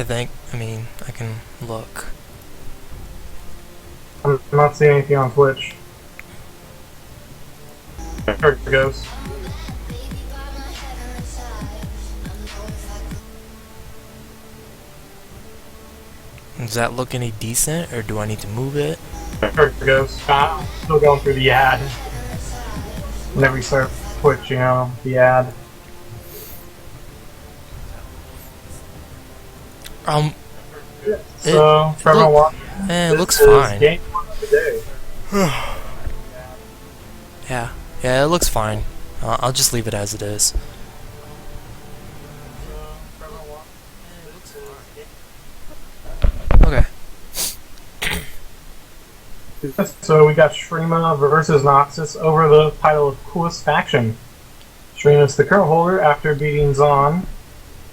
I think. I mean, I can look. I'm not seeing anything on Twitch. There it goes. Does that look any decent, or do I need to move it? There it goes. Still going through the ad. Whenever you start Twitch, you know, the ad. So, for everyone watching, it looks this is fine. game one of the day. Yeah, it looks fine. I'll just leave it as it is. Okay. So we got Shurima versus Noxus over the title of Coolest Faction. Shurima's the current holder after beating Zaun,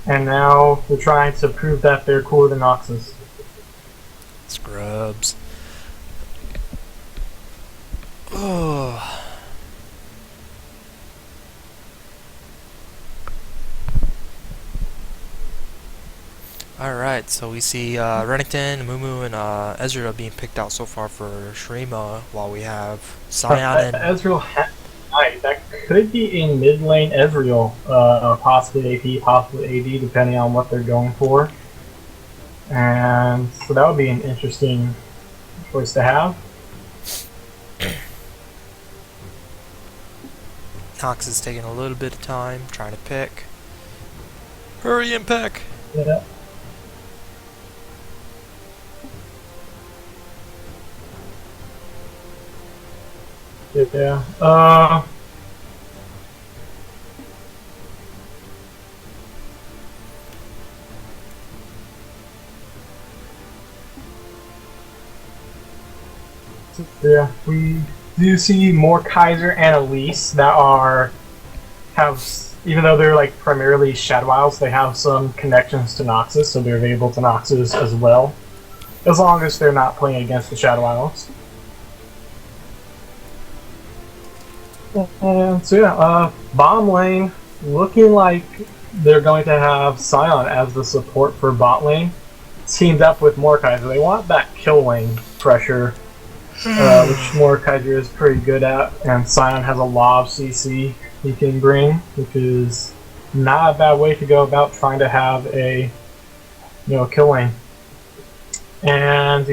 and now they're trying to prove that they're cooler than Noxus. Scrubs. Oh. Alright, so we see Renekton, Mumu, and Ezreal being picked out so far for Shurima, while we have Zaun and... Ezreal that could be a mid lane Ezreal, possibly AP, possibly AD, depending on what they're going for. And so that would be an interesting choice to have. Nox is taking a little bit of time, trying to pick. Hurry and pick! Yeah. Yeah. Yeah, we do see more Kaiser and Elise that even though they're like primarily Shadow Isles, they have some connections to Noxus, so they're available to Noxus as well, as long as they're not playing against the Shadow Isles. So yeah, bottom lane looking like they're going to have Sion as the support for bot lane, teamed up with Mordekaiser. They want that kill lane pressure, which Mordekaiser is pretty good at, and Sion has a lot of CC he can bring, which is not a bad way to go about trying to have a kill lane. And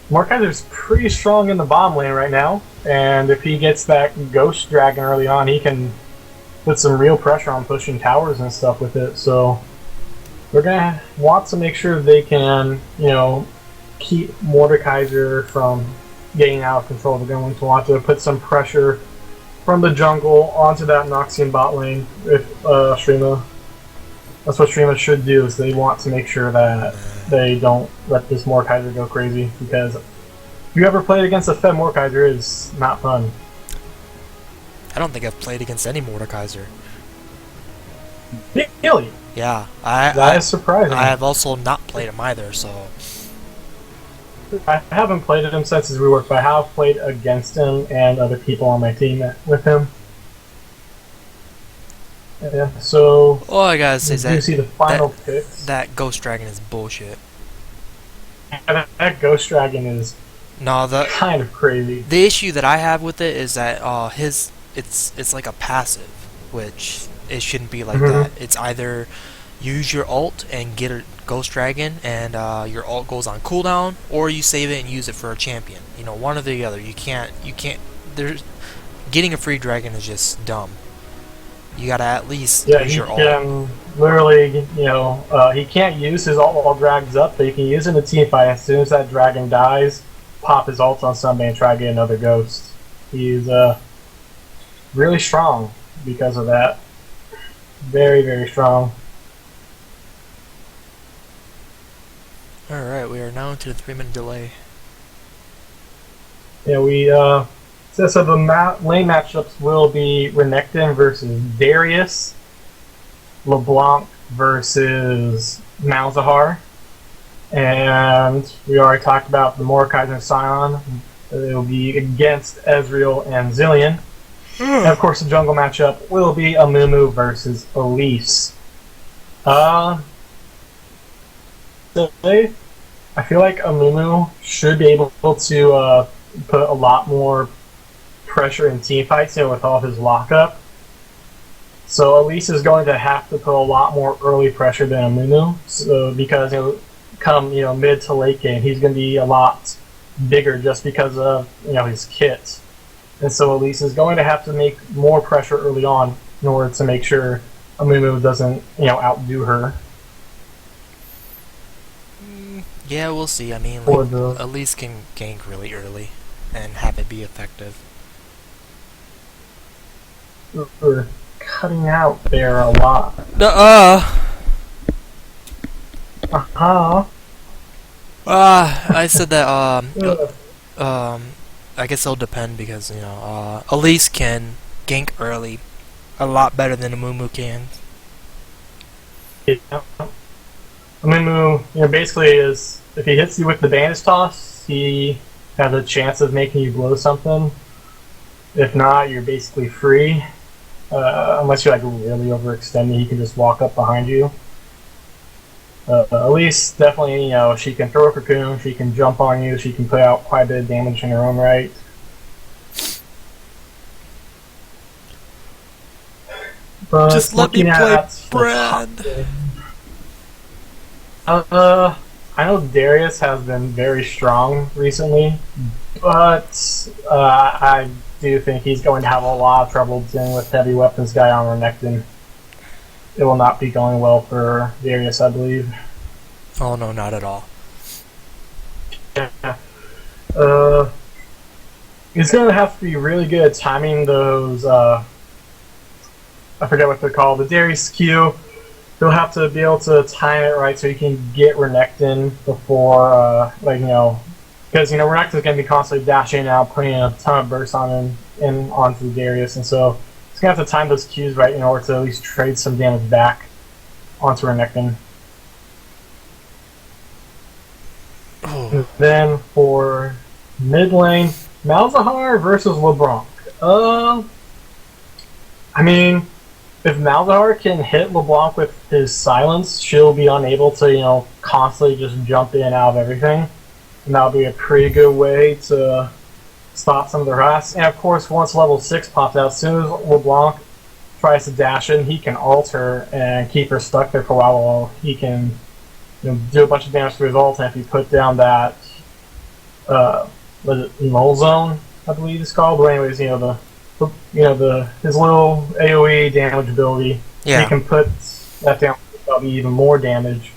Mordekaiser's pretty strong in the bottom lane right now, and if he gets that Ghost Dragon early on, he can put some real pressure on pushing towers and stuff with it. So we're gonna want to make sure they can, keep Mordekaiser from getting out of control. They're going to want to put some pressure from the jungle onto that Noxian bot lane. If Shurima, that's what Shurima should do. Is they want to make sure that they don't let this Mordekaiser go crazy, because if you ever played against a fed Mordekaiser, it's not fun. I don't think I've played against any Mordekaiser. Really? Yeah, that is surprising. I have also not played him either, so... I haven't played him since his rework, but I have played against him and other people on my team with him. Yeah, so... All I gotta say is that, see the final picks. That Ghost Dragon is bullshit. Yeah, that Ghost Dragon is kind of crazy. The issue that I have with it is that it's like a passive, which it shouldn't be like that. It's either use your ult and get a Ghost Dragon and your ult goes on cooldown, or you save it and use it for a champion. One or the other. You can't getting a free dragon is just dumb. You gotta at least use your ult. Can literally, he can't use his ult while dragons up, but he can use it in a team fight. As soon as that dragon dies, pop his ult on somebody and try to get another ghost. He's really strong because of that. Very, very strong. Alright, we are now into the 3-minute delay. Yeah, so the lane matchups will be Renekton versus Darius, LeBlanc versus Malzahar, and we already talked about the Mordekaiser and Sion. It will be against Ezreal and Zillion. And of course, the jungle matchup will be Amumu versus Elise. say, I feel like Amumu should be able to put a lot more pressure in team fights, with all of his lockup. So Elise is going to have to put a lot more early pressure than Amumu, so because come mid to late game, he's going to be a lot bigger just because of his kit, and so Elise is going to have to make more pressure early on in order to make sure Amumu doesn't outdo her. Yeah, we'll see. I mean, Elise can gank really early and have it be effective. We're cutting out there a lot. I said that. I guess it'll depend because Elise can gank early a lot better than Amumu can. Yeah. Amumu, basically is if he hits you with the bandage toss, he has a chance of making you blow something. If not, you're basically free. Unless you're really overextending, he can just walk up behind you. Elise definitely, she can throw a cocoon, she can jump on you, she can put out quite a bit of damage in her own right. But just let me play Brad. I know Darius has been very strong recently, but I do think he's going to have a lot of trouble dealing with heavy weapons guy on Renekton. It will not be going well for Darius, I believe. Oh no, not at all. Yeah. He's going to have to be really good at timing those, I forget what they're called, the Darius Q. He'll have to be able to time it right so he can get Renekton before, because Renekton's going to be constantly dashing out, putting a ton of bursts on him and onto Darius, and so he's going to have to time those Qs right in order to at least trade some damage back onto Renekton. Oh. Then for mid lane, Malzahar versus LeBlanc. I mean, if Malzahar can hit LeBlanc with his silence, she'll be unable to, constantly just jump in and out of everything. And that'll be a pretty good way to stop some of the harass. And of course, once level 6 pops out, as soon as LeBlanc tries to dash in, he can ult her and keep her stuck there for a while he can do a bunch of damage to his ult. And if you put down that, null zone, I believe it's called. But anyways, his little AoE damage ability. Yeah. He can put that down for probably even more damage.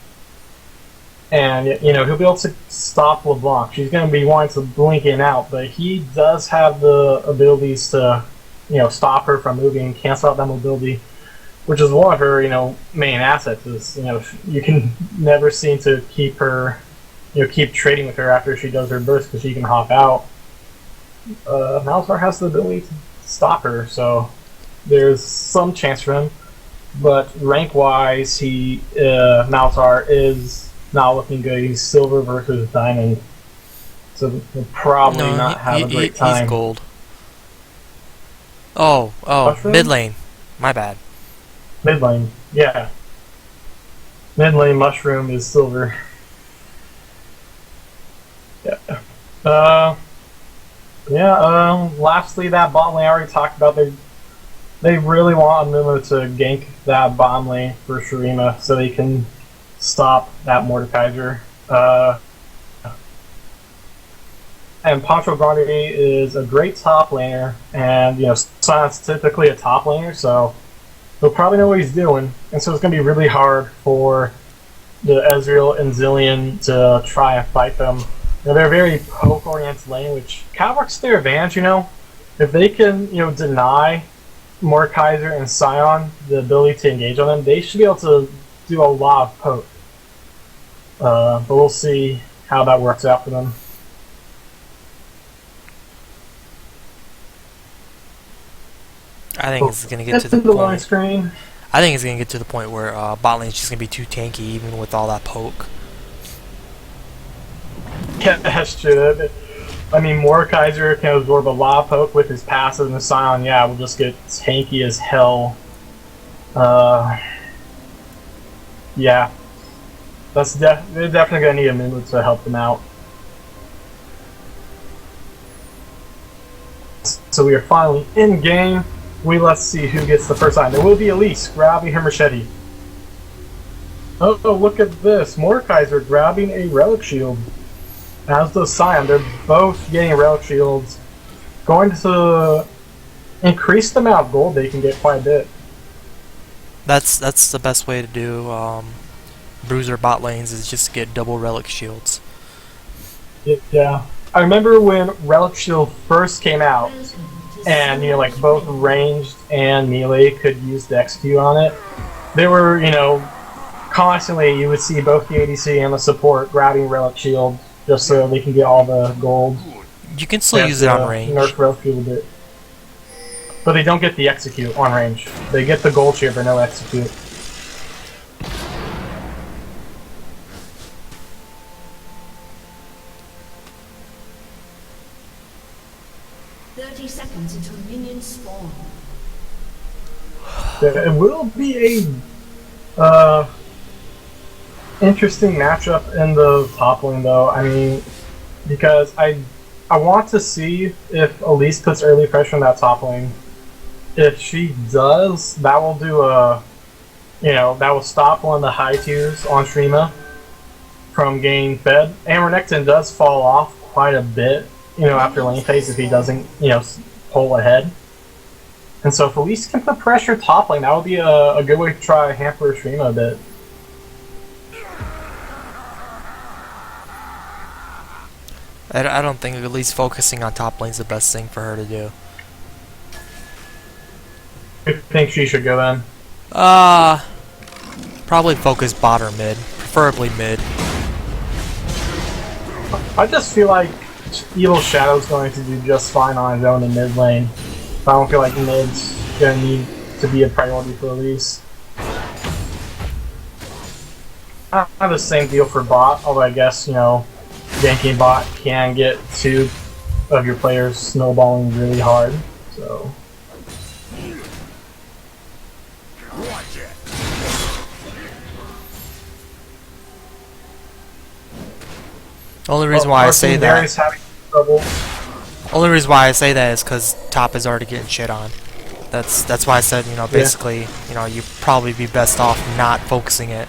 And, he'll be able to stop LeBlanc. She's going to be wanting to blink in and out, but he does have the abilities to, stop her from moving and cancel out that mobility, which is one of her, main assets. Is, you can never seem to keep her, keep trading with her after she does her burst because she can hop out. Malzahar has the ability to stop her, so there's some chance for him. But rank-wise, Malzahar is not looking good. He's silver versus diamond, so he'll probably not have a great time. He's gold. Oh, Mushroom? mid lane. My bad. Mid lane, yeah. Mid lane Mushroom is silver. Yeah. Lastly, that bot lane I already talked about. They really want Amumu to gank that bottom lane for Shurima so they can stop that Mordekaiser. And Pancho Grande is a great top laner, and Zaun's typically a top laner, so he'll probably know what he's doing, and so it's going to be really hard for the Ezreal and Zillion to try and fight them. They're a very poke-oriented lane, which kind of works to their advantage, If they can, deny Mordekaiser and Sion the ability to engage on them, they should be able to do a lot of poke. But we'll see how that works out for them. I think it's going to get to the point. Screen. I think it's going to get to the point where bot lane is just going to be too tanky, even with all that poke. Yeah, that's true. I mean, Mordekaiser can absorb a lot of poke with his passive, and the Sion, will just get tanky as hell. Yeah. They're definitely gonna need a move to help them out. So we are finally in game. Let's see who gets the first item. There will be Elise grabbing her machete. Oh, look at this. Mordekaiser grabbing a relic shield. As does Scion. They're both getting relic shields. Going to increase the amount of gold they can get quite a bit. That's the best way to do bruiser bot lanes, is just get double relic shields. Yeah. I remember when relic shield first came out, and like both ranged and melee could use the execute on it. They were, constantly you would see both the ADC and the support grabbing relic shield just so they can get all the gold. You can still use it on range. Nerf relic shield a bit. But they don't get the execute on range. They get the gold shield but no execute. Seconds until minions spawn. It will be a interesting matchup in the top lane, though. I mean, because I want to see if Elise puts early pressure on that top lane. If she does, that will do that will stop one of the high tiers on Shurima from getting fed. And Renekton does fall off quite a bit, after lane phase if he doesn't, pull ahead. And so if Elise can put pressure top lane, that would be a good way to try to hamper Shurima a bit. I don't think at least focusing on top lane is the best thing for her to do. I think she should go then. Probably focus bot or mid, preferably mid. I just feel like Evil Shadow's going to do just fine on his own in mid lane. I don't feel like mid's gonna need to be a priority for Elise. I have the same deal for bot, although I guess, ganking bot can get two of your players snowballing really hard, so. Only reason why I say that. Only reason why I say that is because top is already getting shit on. That's why I said, basically, you'd probably be best off not focusing it.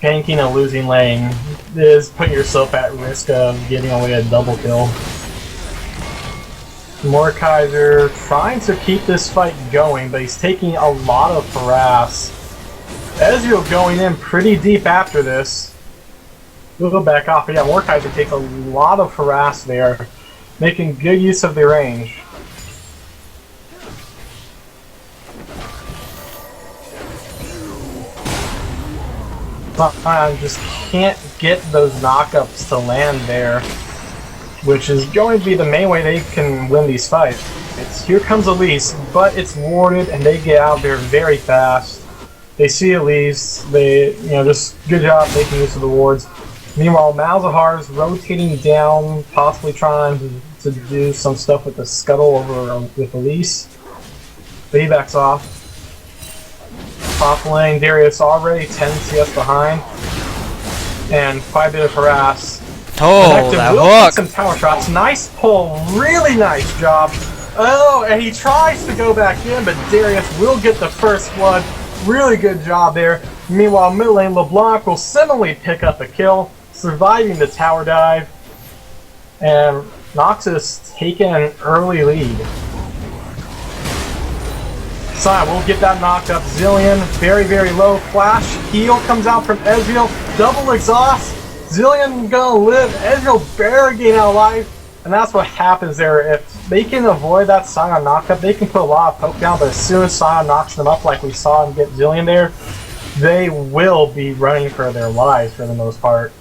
Ganking a losing lane is putting yourself at risk of getting away a double kill. Mordekaiser trying to keep this fight going, but he's taking a lot of harass. Ezreal going in pretty deep after this. We'll go back off, but yeah, Mordekaiser takes a lot of harass there, making good use of the range. I just can't get those knockups to land there, which is going to be the main way they can win these fights. Here comes Elise, but it's warded and they get out there very fast. They see Elise, they, just good job making use of the wards. Meanwhile, Malzahar's rotating down, possibly trying to do some stuff with the scuttle over with Elise. But he backs off. Top lane, Darius already 10 CS behind. And quite a bit of harass. Oh, that hook! Some tower shots. Nice pull. Really nice job. Oh, and he tries to go back in, but Darius will get the first blood. Really good job there. Meanwhile, mid lane LeBlanc will similarly pick up a kill, surviving the tower dive. And Noxus taking an early lead. Zaun will get that knocked up. Zillion, very, very low. Flash, heal comes out from Ezreal. Double exhaust. Zillion gonna live. Ezreal barely getting out alive. And that's what happens there. If they can avoid that Zaun knockup, they can put a lot of poke down, but as soon as Zaun knocks them up like we saw him get Zillion there, they will be running for their lives for the most part.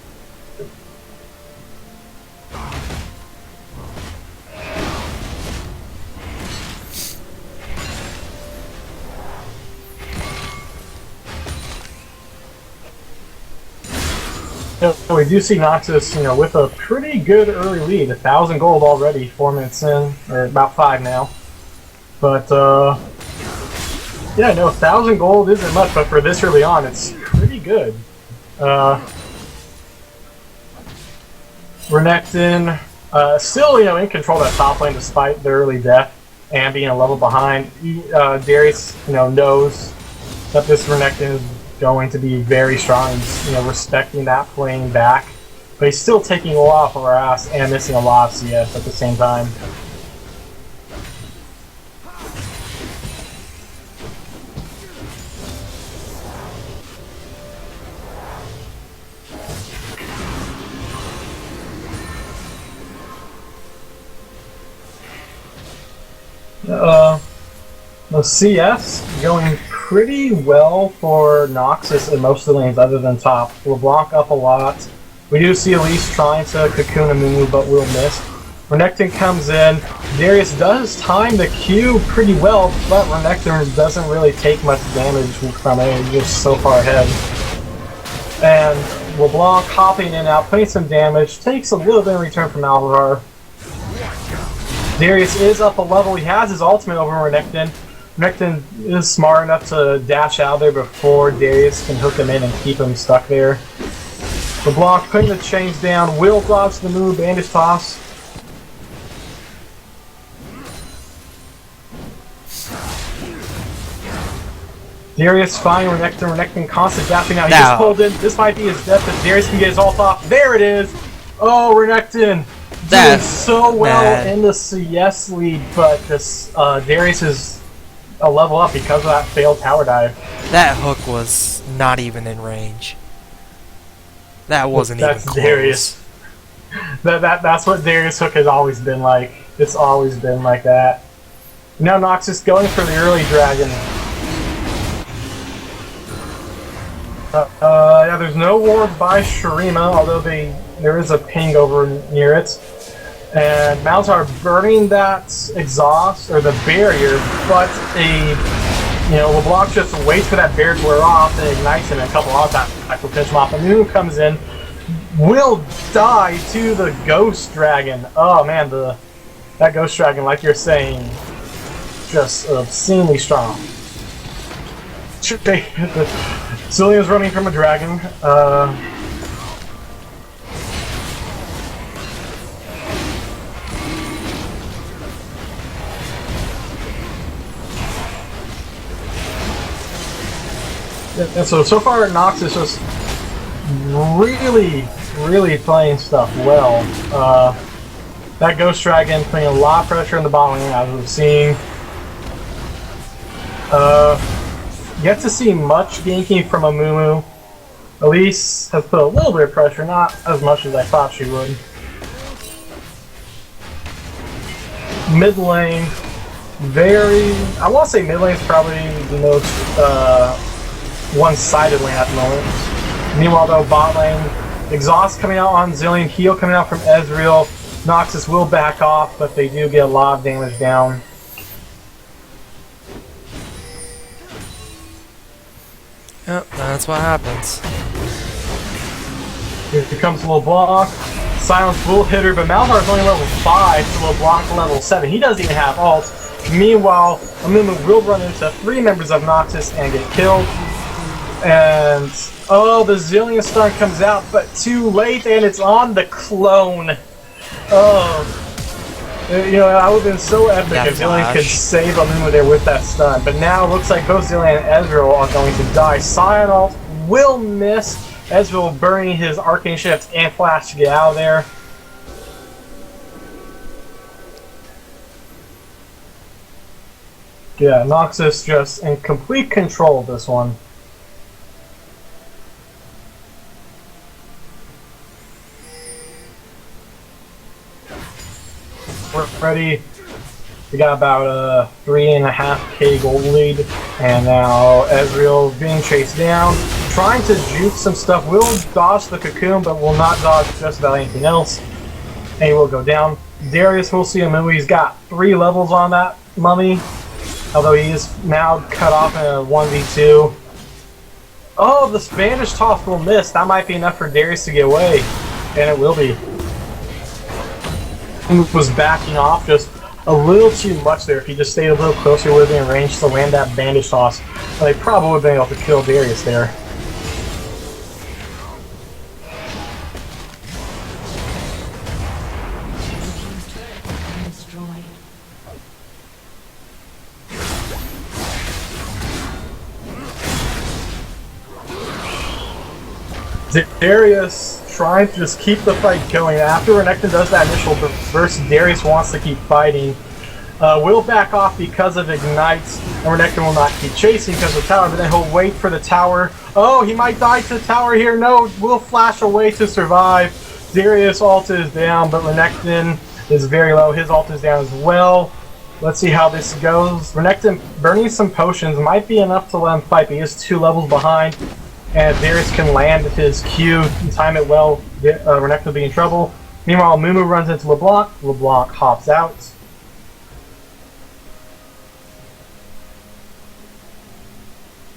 We do see Noxus, with a pretty good early lead, 1,000 gold already, 4 minutes in, or about 5 now. But yeah, no, 1,000 gold isn't much, but for this early on, it's pretty good. Renekton, still, you know, in control of that top lane despite the early death and being a level behind. Darius, you know, knows that this Renekton is going to be very strong. He's, you know, respecting that playing back, but he's still taking a lot of our ass and missing a lot of CS at the same time. The CS going pretty well for Noxus in most of the lanes other than top. LeBlanc up a lot. We do see Elise trying to cocoon a Mumu, but will miss. Renekton comes in. Darius does time the Q pretty well, but Renekton doesn't really take much damage from it. He's just so far ahead. And LeBlanc hopping in and out, putting some damage, takes a little bit in return from Alvar. Darius is up a level. He has his ultimate over Renekton. Renekton is smart enough to dash out there before Darius can hook him in and keep him stuck there. LeBlanc putting the chains down, will dodge the move, bandage toss. Darius finding Renekton. Renekton constant dashing out. He just pulled in. This might be his death, but Darius can get his ult off. There it is! Oh, Renekton! Doing so well in the CS lead, but this Darius is a level up because of that failed tower dive. That hook was not even in range. That wasn't even close. Darius. That's what Darius hook has always been like. It's always been like that. Now Noxus going for the early dragon. Yeah, there's no ward by Shurima, although there is a ping over near it. And Malzahar burning that exhaust, or the barrier, but LeBlanc just waits for that barrier to wear off and ignites him, and a couple of attacks will finish him off. And Mumu comes in, will die to the Ghost Dragon. Oh man, that Ghost Dragon, like you're saying, just obscenely strong. Cillian's running from a dragon. And so far Noxus is just really playing stuff well. That Ghost Dragon putting a lot of pressure on the bottom lane, as we've seen. Yet to see much ganking from a Mumu. Elise has put a little bit of pressure, not as much as I thought she would. Mid lane, I want to say mid lane is probably the most one-sided lane at the moment. Meanwhile though, bot lane, exhaust coming out on Zilean, heal coming out from Ezreal. Noxus will back off, but they do get a lot of damage down. Yep, that's what happens. Here comes LeBlanc. Silence will hit her, but Malzahar is only level 5 to LeBlanc level 7. He doesn't even have ult. Meanwhile, Amumu will run into 3 members of Noxus and get killed. And oh, the Zilean stun comes out, but too late, and it's on the clone. Oh. I would have been so epic if Zilean could save Amumu there with that stun. But now it looks like both Zilean and Ezreal are going to die. Sion ult will miss. Ezreal burning his Arcane Shift and Flash to get out of there. Yeah, Noxus just in complete control of this one. We're ready. We got about a 3.5k gold lead, and now Ezreal being chased down, trying to juke some stuff. Will dodge the cocoon, but will not dodge just about anything else. And he will go down. Darius will see a Mumu. He's got 3 levels on that mummy, although he is now cut off in a 1v2. Oh, the Spanish toss will miss. That might be enough for Darius to get away, and it will be. Was backing off, just a little too much there. If he just stayed a little closer, would have been in range to land that bandage toss. They probably would have been able to kill Darius there. Darius trying to just keep the fight going. After Renekton does that initial burst, Darius wants to keep fighting. Will back off because of Ignite, and Renekton will not keep chasing because of the tower, but then he'll wait for the tower. Oh, he might die to the tower here. No, will flash away to survive. Darius' ult is down, but Renekton is very low. His ult is down as well. Let's see how this goes. Renekton burning some potions might be enough to let him fight, but he is 2 levels behind. And if Darius can land his Q and time it well, Renekton will be in trouble. Meanwhile, Mumu runs into LeBlanc. LeBlanc hops out.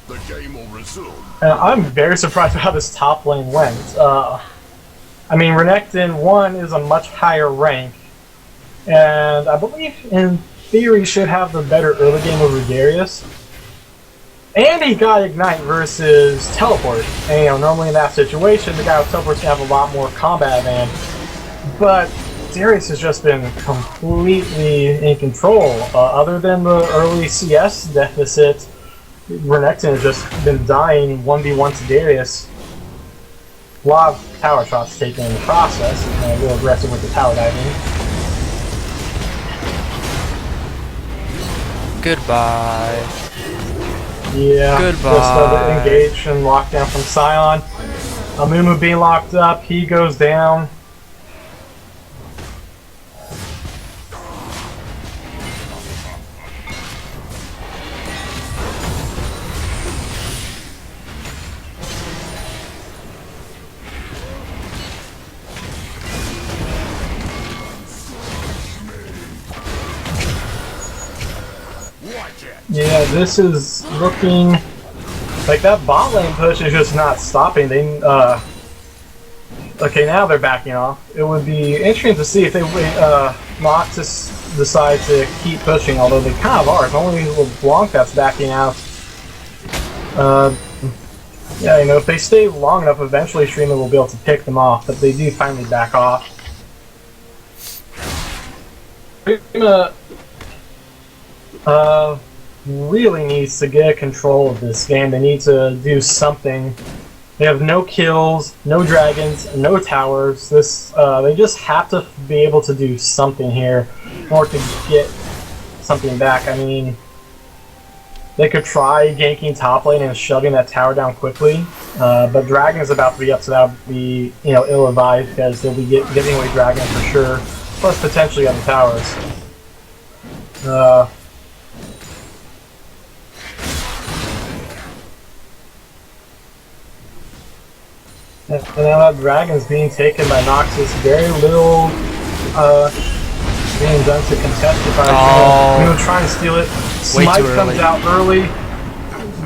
The game will resume. And I'm very surprised with how this top lane went. I mean, Renekton 1 is a much higher rank, and I believe in theory should have the better early game over Darius. And he got Ignite versus Teleport. And, you know, normally in that situation, the guy with Teleport's gonna have a lot more combat advantage. But Darius has just been completely in control. Other than the early CS deficit, Renekton has just been dying 1v1 to Darius. A lot of tower shots taken in the process, and real aggressive with the tower diving. Goodbye. Yeah, Goodbye. Just engage and lockdown from Sion. Amumu being locked up, he goes down. Yeah, this is looking like that bot lane push is just not stopping. They, okay, now they're backing off. It would be interesting to see if they Noxus decide to keep pushing, although they kind of are. It's only LeBlanc that's backing out. Yeah, you know, if they stay long enough, eventually Shurima will be able to pick them off, but they do finally back off. Shurima, really needs to get control of this game. They need to do something. They have no kills, no dragons, no towers. This they just have to be able to do something here in order to get something back. I mean, they could try ganking top lane and shoving that tower down quickly, but dragon is about to be up, so that would be, you know, ill-advised because they'll be giving away dragon for sure, plus potentially other towers. And now that dragon's being taken by Noxus, very little being done to contest it by Shurima. Trying to steal it. Smite comes out early.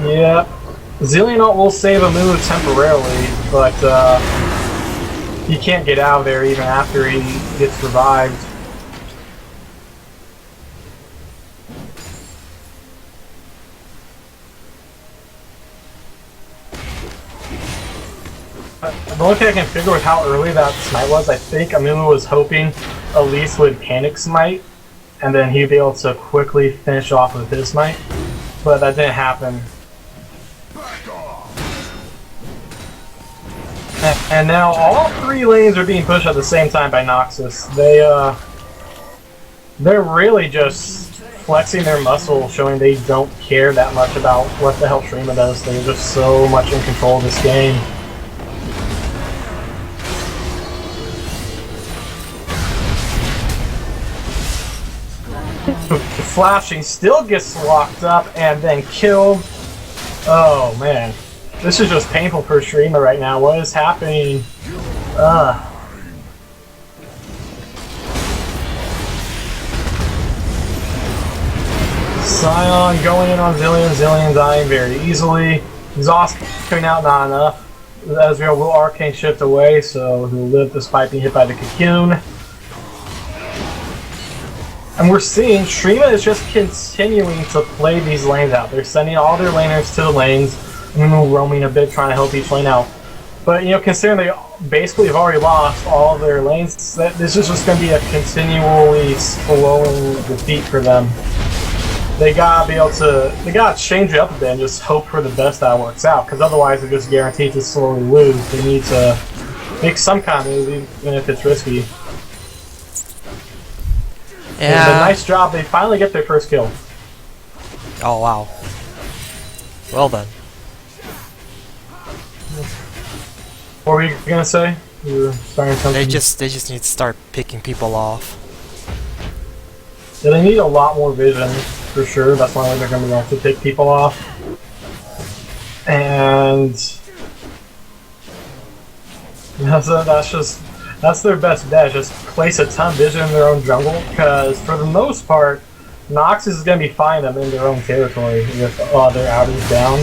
Yeah. Zillion ult will save Amumu temporarily, but he can't get out of there even after he gets revived. The only thing I can figure with how early that smite was, I think Amumu was hoping Elise would panic smite, and then he'd be able to quickly finish off with his smite, but that didn't happen. And now all 3 lanes are being pushed at the same time by Noxus. They're really just flexing their muscle, showing they don't care that much about what the hell Shurima does. They're just so much in control of this game. Flashing still gets locked up and then killed. Oh man, this is just painful for Shurima right now. What is happening? Sion going in on Zillion. Zillion dying very easily. Exhaust coming out, not enough. Ezreal will arcane shift away, so he'll live despite being hit by the cocoon. And we're seeing Shurima is just continuing to play these lanes out. They're sending all their laners to the lanes, and then roaming a bit, trying to help each lane out. But, you know, considering they basically have already lost all of their lanes, this is just going to be a continually slowing defeat for them. They gotta be able to, they gotta change it up a bit and just hope for the best that works out, because otherwise they're just guaranteed to slowly lose. They need to make some kind of move, even if it's risky. Yeah. It's a nice job. They finally get their first kill. Oh wow. Well done. What were you gonna say? You were starting something. They just need to start picking people off. Yeah, they need a lot more vision for sure. That's why they're gonna have to pick people off. And that's their best bet. Just place a ton of vision in their own jungle, because for the most part, Noxus is gonna be finding them in their own territory with their outers down.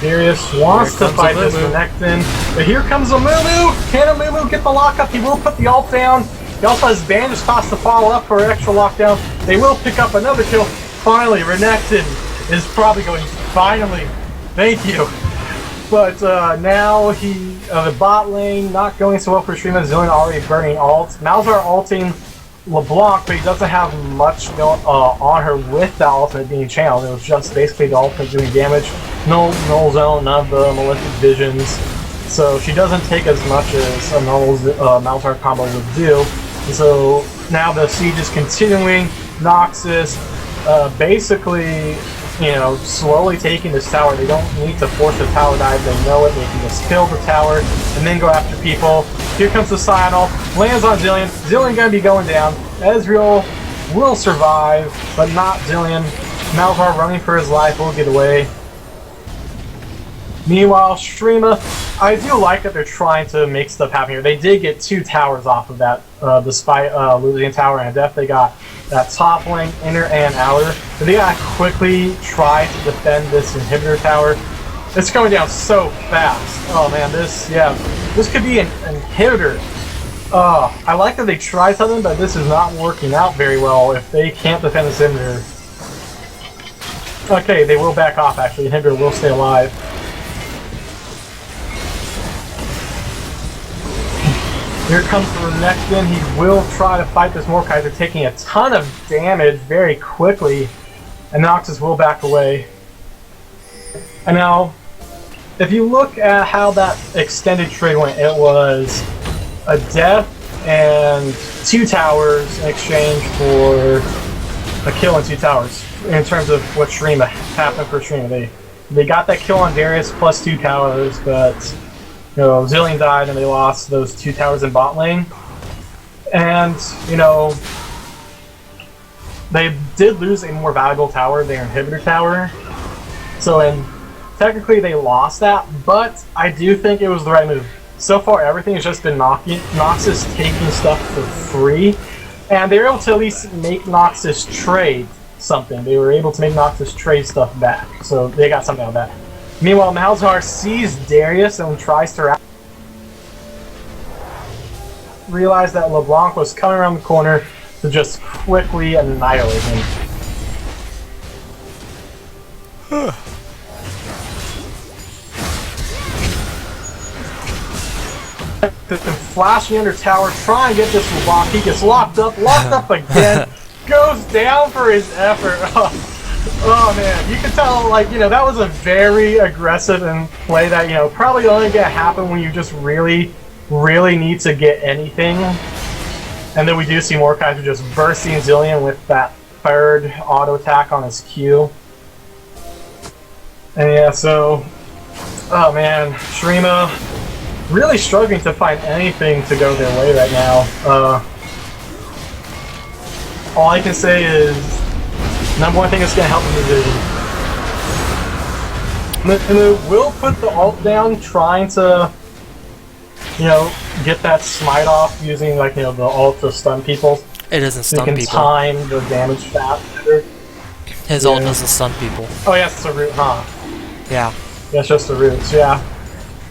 Darius wants to fight this Renekton, but here comes Amumu! Can Amumu get the lockup? He will put the ult down. He also has Bandage Toss to follow up for an extra lockdown. They will pick up another kill. Finally, Renekton is probably going, finally, thank you. But now the bot lane not going so well for Shurima. Zaun already burning ult. Malzahar ulting LeBlanc, but he doesn't have much on her with that ultimate being channeled. It was just basically the ultimate doing damage. No null zone, none of the malefic visions. So she doesn't take as much as a normal Malzahar combo would do. And so now the siege is continuing. Noxus basically, you know, slowly taking this tower. They don't need to force the tower dive. They know it. They can just kill the tower and then go after people. Here comes the Sion ult. Lands on Zillion. Zillion gonna be going down. Ezreal will survive, but not Zillion. Malzahar running for his life will get away. Meanwhile, Shurima, I do like that they're trying to make stuff happen here. They did get 2 towers off of that, despite losing a tower and a death. They got that top lane, inner and outer. But they gotta quickly try to defend this inhibitor tower. It's going down so fast. Oh man, this could be an inhibitor. I like that they tried something, but this is not working out very well if they can't defend this inhibitor. Okay, they will back off actually. The inhibitor will stay alive. Here comes the Renekton. He will try to fight this Mordekaiser, taking a ton of damage very quickly, and Noxus will back away. And now, if you look at how that extended trade went, it was a death and 2 towers in exchange for a kill and 2 towers. In terms of what Shurima happened for Shurima, they got that kill on Darius plus 2 towers, but you know, Zillion died and they lost those 2 towers in bot lane. And, you know, they did lose a more valuable tower, their inhibitor tower. So technically they lost that, but I do think it was the right move. So far everything has just been Noxus taking stuff for free, and they were able to at least make Noxus trade something. They were able to make Noxus trade stuff back, so they got something out of that. Meanwhile, Malzahar sees Darius and tries to realize that LeBlanc was coming around the corner to just quickly annihilate him. Flashing under tower, trying to get this LeBlanc. He gets locked up again, goes down for his effort. Oh man, you can tell, like, you know, that was a very aggressive and play that, you know, probably only gonna happen when you just really need to get anything. And then we do see Mordekaiser just bursting Zillion with that 3rd auto attack on his Q. And yeah, so, oh man, Shurima really struggling to find anything to go their way right now. All I can say is, number one thing that's going to help them is vision. And they will put the ult down, trying to you know, get that smite off using like, you know, the ult to stun people. It doesn't So you stun can people. time the damage faster. His ult doesn't stun people. Oh yeah, it's a root, huh? Yeah. Yeah, it's just the roots, yeah.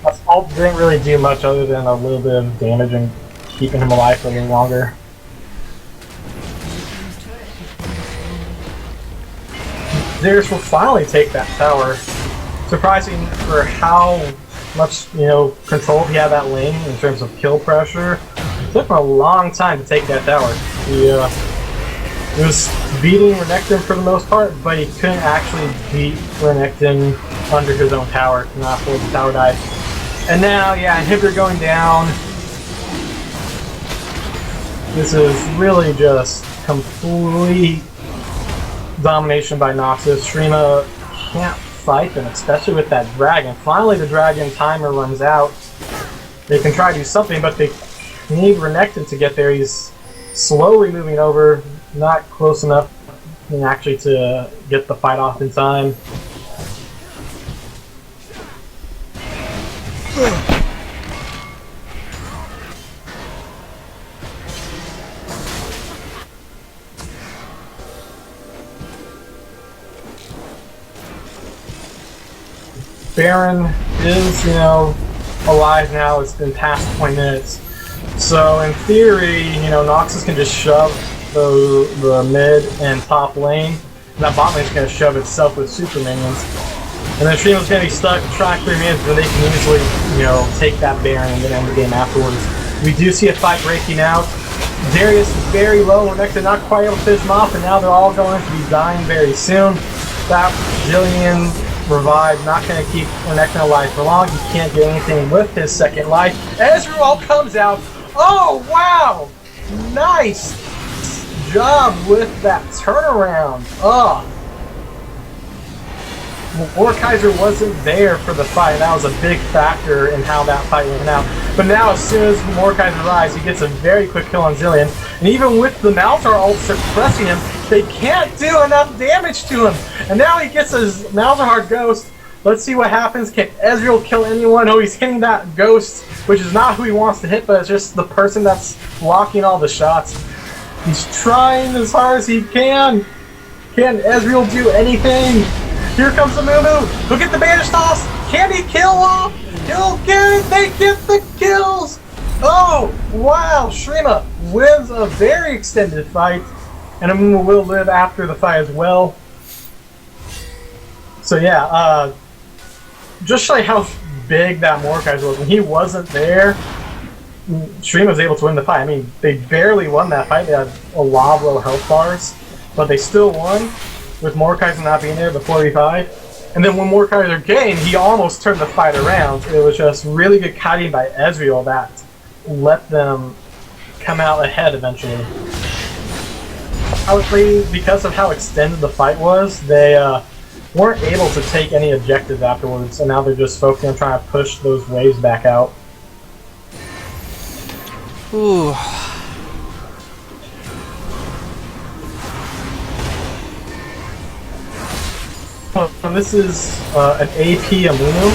That ult didn't really do much other than a little bit of damage and keeping him alive for a little longer. Darius will finally take that tower. Surprising for how much, you know, control he had that lane in terms of kill pressure. It took him a long time to take that tower. He was beating Renekton for the most part, but he couldn't actually beat Renekton under his own tower, not before the tower died. And now, yeah, inhibitor going down. This is really just complete domination by Noxus. Shurima can't fight them, especially with that dragon. Finally, the dragon timer runs out. They can try to do something, but they need Renekton to get there. He's slowly moving over, not close enough actually to get the fight off in time. Baron is, you know, alive now. It's been past 20 minutes. So in theory, you know, Noxus can just shove the mid and top lane. And that bot lane's gonna shove itself with super minions. And then Shurima's gonna be stuck track 3 minutes, but they can easily, you know, take that Baron and then end the game afterwards. We do see a fight breaking out. Darius is very low. Renekton not quite able to finish him off, and now they're all going to be dying very soon. That Jillian revive, not going to keep Renekton alive for long. He can't get anything with his second life. Ezreal comes out. Oh, wow! Nice job with that turnaround. Mordekaiser wasn't there for the fight. That was a big factor in how that fight went out. But now, as soon as Mordekaiser arrives, he gets a very quick kill on Zilean. And even with the Malzahar ult suppressing him, they can't do enough damage to him. And now he gets his Malzahar ghost. Let's see what happens. Can Ezreal kill anyone? Oh, he's hitting that ghost, which is not who he wants to hit, but it's just the person that's blocking all the shots. He's trying as hard as he can. Can Ezreal do anything? Here comes the Moo. Look at the bandage toss. Can he kill off? He'll get it. They get the kills. Oh, wow. Shurima wins a very extended fight. And Moo will live after the fight as well. So yeah, just show you how big that Mordekaiser was. When he wasn't there, Shurima was able to win the fight. I mean, they barely won that fight. They had a lot of low health bars, but they still won. With Mordekaiser not being there, the 4v5. And then when Mordekaiser gained, he almost turned the fight around. It was just really good kiting by Ezreal that let them come out ahead eventually. Probably because of how extended the fight was, they weren't able to take any objectives afterwards, and now they're just focusing on trying to push those waves back out. Ooh. And this is an AP Amumu,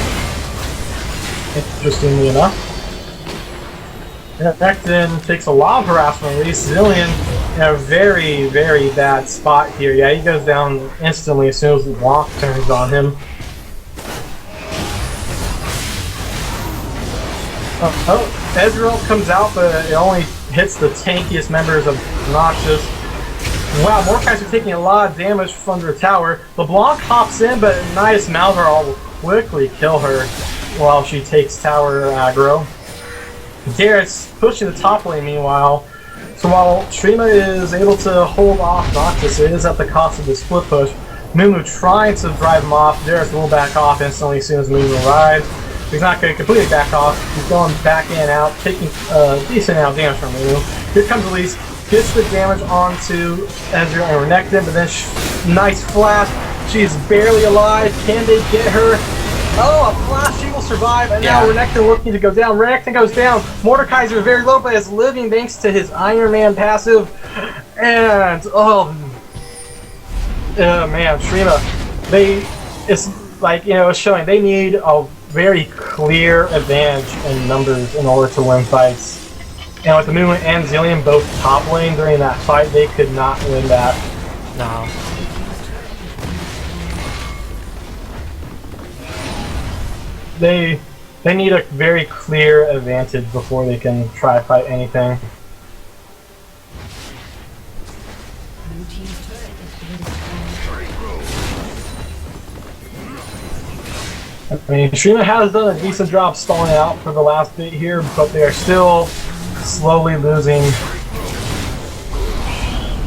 interestingly enough. Renekton takes a lot of harassment, at least Zilean in a very, very bad spot here. Yeah, he goes down instantly as soon as the block turns on him. Ezreal comes out, but it only hits the tankiest members of Noxus. Wow, Mordekaiser taking a lot of damage from the tower. LeBlanc hops in, but nice Malzahar will quickly kill her while she takes tower aggro. Darius pushing the top lane meanwhile. So while Shurima is able to hold off Noxus, it is at the cost of the split push. Mumu trying to drive him off. Darius will back off instantly as soon as Mumu arrives. He's not going to completely back off. He's going back in and out, taking a decent amount of damage from Mumu. Here comes Elise. Gets the damage onto Ezreal and Renekton, but then nice flash. She's barely alive. Can they get her? Oh, a flash. She will survive. And now Renekton looking to go down. Renekton goes down. Mordekaiser is very low, but is living thanks to his Iron Man passive. And man, Shurima, it's like, you know, it's showing they need a very clear advantage in numbers in order to win fights. And with the Moo and Zillion both top lane during that fight, they could not win that. No. They need a very clear advantage before they can try to fight anything. Blue team's turret has been destroyed. I mean, Shurima has done a decent job stalling out for the last bit here, but they are still slowly losing.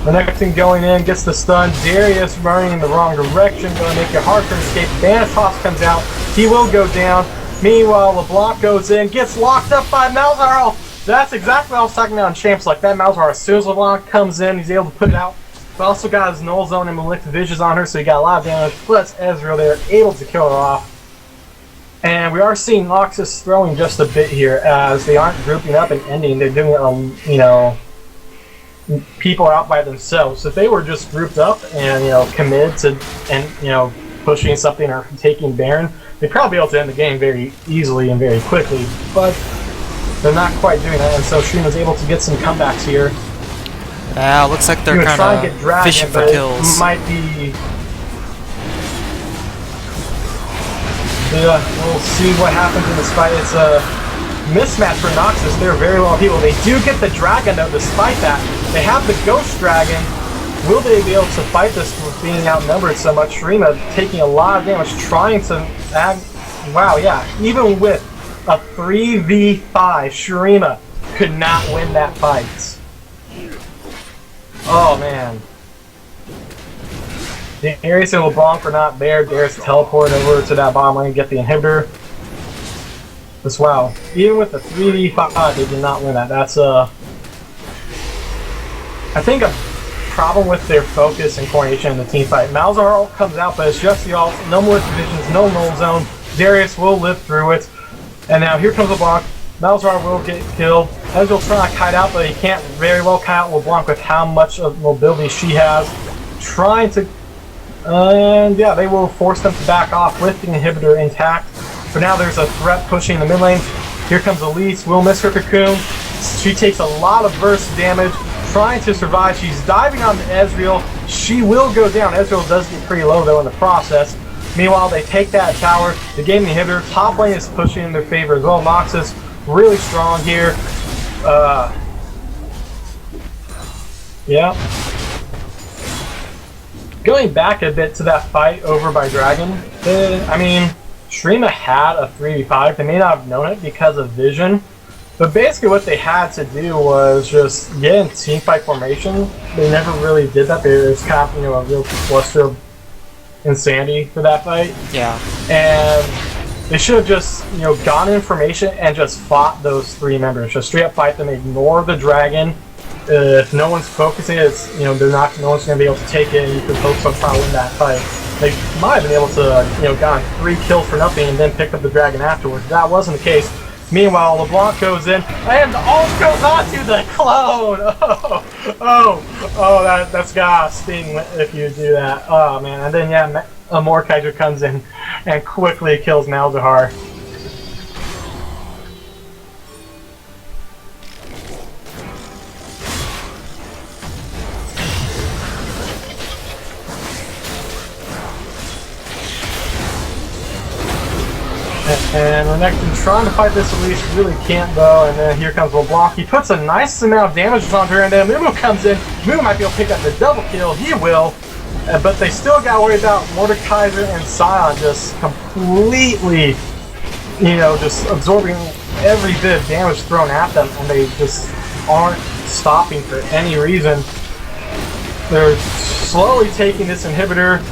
The next thing going in gets the stun. Darius running in the wrong direction, going to make it hard for escape. Vanitas comes out. He will go down. Meanwhile, LeBlanc goes in, gets locked up by Malzahar. That's exactly what I was talking about in Champs. Like that Malzahar, as soon as LeBlanc comes in, he's able to put it out. But also got his Null Zone and Maleficent Visions on her, so he got a lot of damage. Plus Ezreal there, able to kill her off. And we are seeing Noxus throwing just a bit here, as they aren't grouping up and ending. They're doing it, you know, people are out by themselves. So if they were just grouped up and, you know, committed to, and, you know, pushing something or taking Baron, they'd probably be able to end the game very easily and very quickly. But they're not quite doing that, and so Shurima's able to get some comebacks here. Looks like they're kind of fishing for kills. Might be. Yeah, we'll see what happens in this fight. It's a mismatch for Noxus. They're very well people. They do get the dragon though, despite that. They have the ghost dragon. Will they be able to fight this with being outnumbered so much? Shurima taking a lot of damage, trying to add. Wow, yeah. Even with a 3v5, Shurima could not win that fight. Oh man. Darius and LeBlanc were not there. Darius teleported over to that bottom lane to get the inhibitor. Just wow. Even with the 3v5, they did not win that. That's I think a problem with their focus and coordination in the team fight. Malzahar ult comes out, but it's just the ult. No more divisions, no null zone. Darius will live through it. And now here comes LeBlanc. Malzahar will get killed. Ezreal trying to kite out, but he can't very well kite out LeBlanc with how much of mobility she has. Trying to... And yeah, they will force them to back off with the inhibitor intact. For now, there's a threat pushing the mid lane. Here comes Elise. Will miss her cocoon. She takes a lot of burst damage. Trying to survive. She's diving on Ezreal. She will go down. Ezreal does get pretty low, though, in the process. Meanwhile, they take that tower. They gain the inhibitor. Top lane is pushing in their favor as well. Noxus really strong here. Yeah. Going back a bit to that fight over by Dragon, I mean, Shurima had a 3v5. They may not have known it because of vision, but basically what they had to do was just get in teamfight formation. They never really did that. There was kind of, you know, a real cluster of insanity for that fight. Yeah. And they should have just, you know, gotten information and just fought those three members. Just straight up fight them, ignore the dragon. If no one's focusing it, it's, you know, no one's going to be able to take it, and you can focus on trying to win that fight. They might have been able to, you know, gotten 3 kills for nothing and then pick up the dragon afterwards. That wasn't the case. Meanwhile, LeBlanc goes in, and the ult goes onto the clone! That's gotta sting if you do that. Oh man, and then yeah, Mordekaiser comes in and quickly kills Malzahar. And Renekton trying to fight this Elise, really can't though, and then here comes LeBlanc. He puts a nice amount of damage on her, and then Mumu comes in. Mumu might be able to pick up the double kill, he will, but they still got to worry about Mordekaiser and Zaun just completely, you know, just absorbing every bit of damage thrown at them, and they just aren't stopping for any reason. They're slowly taking this inhibitor,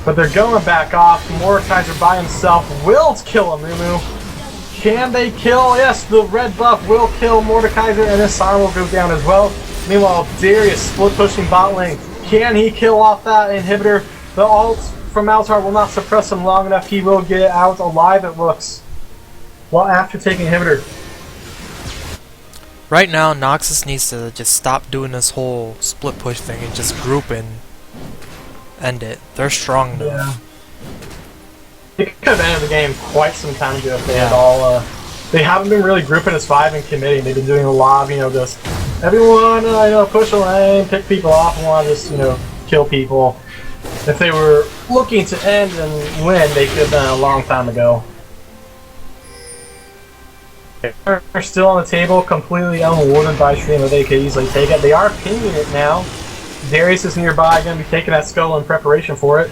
but they're going back off. Mordekaiser by himself will kill a Mumu. Can they kill? Yes, the red buff will kill Mordekaiser, and this Zaun will go down as well. Meanwhile, Darius split pushing bot lane. Can he kill off that inhibitor? The ult from Malzahar will not suppress him long enough. He will get out alive, it looks. Well, after taking inhibitor. Right now, Noxus needs to just stop doing this whole split push thing and just group and end it. They're strong enough. Yeah. They could have ended the game quite some time ago if they had Yeah. all. They haven't been really grouping as 5 and committing. They've been doing a lot of, just everyone, push a lane, pick people off, and want to just, kill people. If they were looking to end and win, they could have done it a long time ago. They're still on the table, completely unawarded by Shurima. They could easily take it. They are pinging it now. Darius is nearby, going to be taking that skull in preparation for it.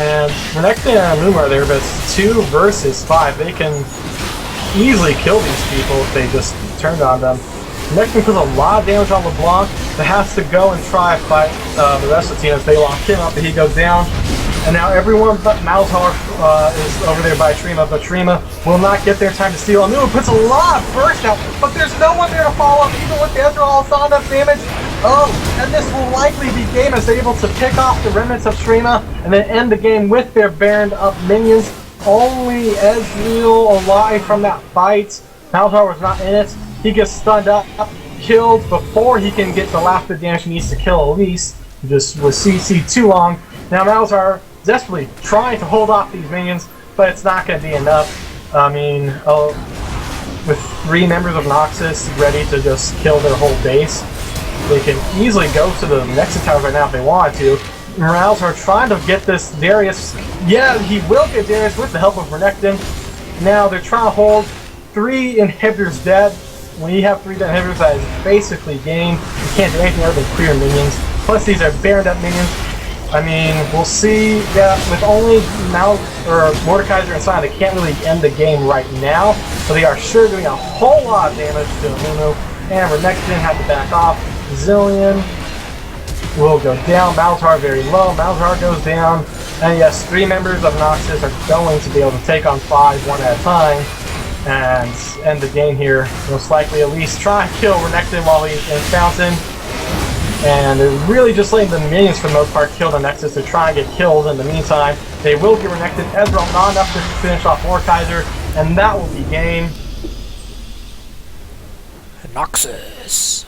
And the next thing on Moom are there, but it's 2 versus 5. They can easily kill these people if they just turned on them. The next thing puts a lot of damage on LeBlanc that has to go and try to fight the rest of the team. If they lock him up, he goes down. And now everyone but Malzahar is over there by Shurima, but Shurima will not get there in time to steal. And Moom puts a lot of burst out, but there's no one there to follow up, even with the Ezreal. It's not enough damage. Oh, and this will likely be game as they're able to pick off the remnants of Shurima and then end the game with their baroned up minions. Only Ezreal alive from that fight. Malzahar was not in it. He gets stunned up, killed before he can get the last bit of damage he needs to kill Elise. Just was CC too long. Now Malzahar desperately trying to hold off these minions, but it's not going to be enough. I mean, with 3 members of Noxus ready to just kill their whole base, they can easily go to the Nexus towers right now if they wanted to. Malzahar trying to get this Darius. Yeah, he will get Darius with the help of Renekton. Now they're trying to hold 3 inhibitors dead. When you have 3 dead inhibitors, that is basically game. You can't do anything other than clear minions. Plus these are baroned up minions. I mean, we'll see. Yeah, with only Mordekaiser and Zaun, they can't really end the game right now. But they are sure doing a whole lot of damage to Amumu. And Renekton had to back off. Zillion will go down. Malzahar very low. Malzahar goes down. And yes, 3 members of Noxus are going to be able to take on 5 one at a time and end the game here. Most likely at least try and kill Renekton while he's in Fountain. And they're really just letting the minions for the most part kill the Nexus to try and get kills in the meantime. They will get Renekton. Ezreal not enough to finish off Mordekaiser, and that will be game. Noxus.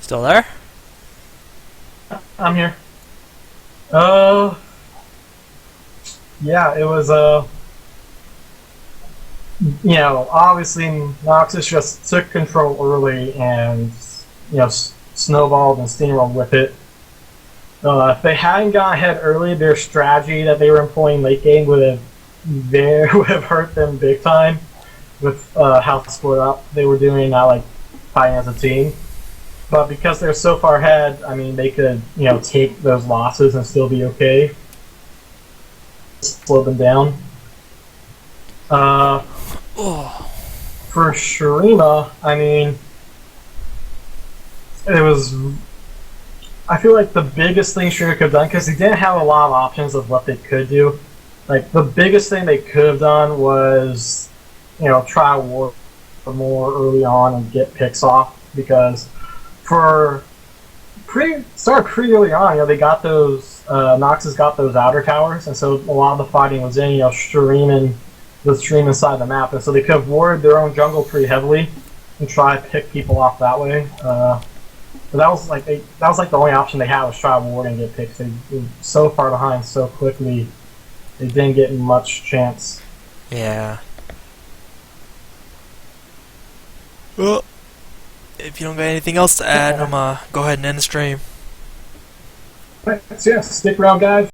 Still there? I'm here. Yeah, it was, obviously Noxus just took control early and, snowballed and steamrolled with it. If they hadn't gone ahead early, their strategy that they were employing late game would have hurt them big time with how split up they were doing, not like fighting as a team. But because they're so far ahead, I mean, they could, take those losses and still be okay. Slow them down. For Shurima, I mean, I feel like the biggest thing Shurima could have done, because they didn't have a lot of options of what they could do. Like, the biggest thing they could have done was, try war more early on and get picks off, because pretty early on, they got those, Noxus got those outer towers, and so a lot of the fighting was in, Shurima inside the map, and so they could have warded their own jungle pretty heavily and try to pick people off that way. But that was like the only option they had was try to ward and get picks. They were so far behind so quickly, they didn't get much chance. Yeah. Well, if you don't got anything else to add, I'm go ahead and end the stream. Right, so yeah, stick around, guys.